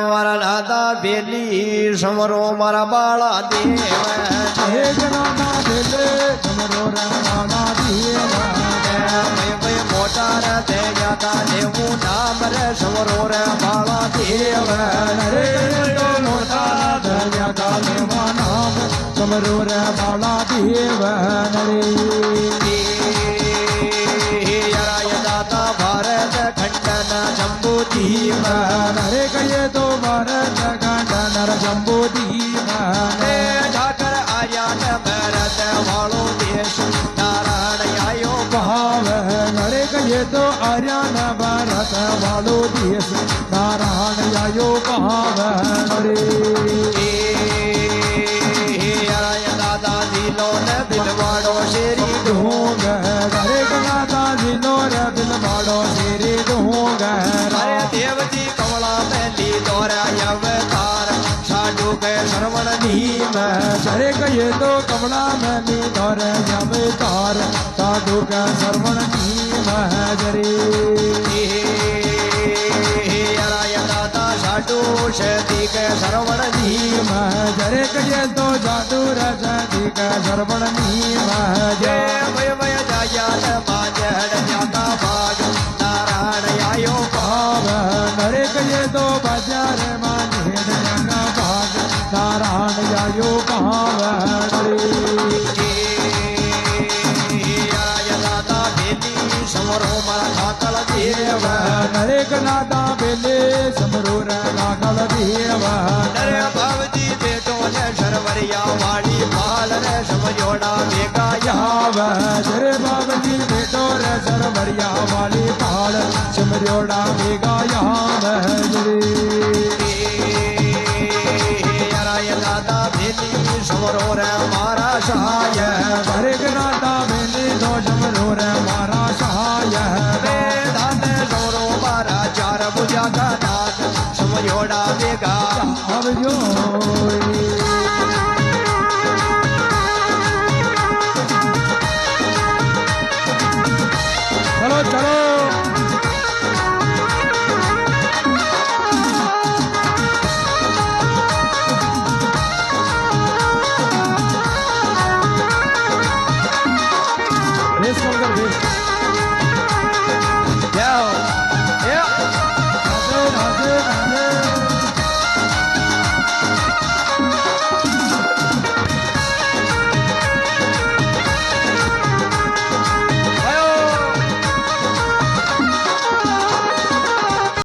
મારા દાદા બેલી સમરો મારા બાળા દેવ હે જનાના દેલે સમરો રાણા દેવ મોટા રે તે યાદા દેવું નામ રે સમરો રે બાળા દેવ રે તો મોટા દયા દેવા નામ સમરો રે બાળા દેવ રે દાદા ભારત ખંડન જંબુ દીવ રે કહીએ તો ભારત ખંડન જંબુ દીવ ઠાકર આર્યાન ભરત વાળો દેશ નારાયણ આયો ભાવ નરે કહીએ તો આર્યન ભારત વાળો દેશ નારાયણ આયો ભાવ નરે દાદા દિલો ને બિલવાડો શેરી ઢોંગ રે કલાતા દિલો રે બિલવાડો શેરી ઢોંગ અરે દેવજી કમળા મેં લીધો રે અવતાર સાડુ કે શ્રવણ ભીમ સરે કહીએ તો કમળા મેં લીધો રે અવતાર સાધુ કા શ્રવણ ભીમ જરે દાદા સાડુ શેતી કે શ્રવણ ભીમ જરે કહીએ તો જાદુ રસતી કા શ્રવણ ભીમ જય વય વય જાયા બાજડ જાતા ભાગ નારાયણ આયો ભાવ નરે કહીએ તો બજાર માં ઢેડ જગા ભાગ નારાયણ આયો ભાવ દાદા બેલી સમરો મારા ઠાકર દેવ નરે કનાતા બેલે સમરો રે કાકળ દેવ નરે ભવજી બેટો ને શરવરિયા વાળી પાલ રે સમજોડા ભેગા યાવ જરે બાબજી બેટો રે સરવરિયા વાલી પાળ સમર્યોડા ભેગા યાવ જરે દાદા બેલી સમરો રે મારા સહાય હરે કનાતા બેલે નો સમરો રે મારા સહાય દાદ સમરો મારા ચાર ભુજા કા નાથ સમજોડા ભેગા આવજો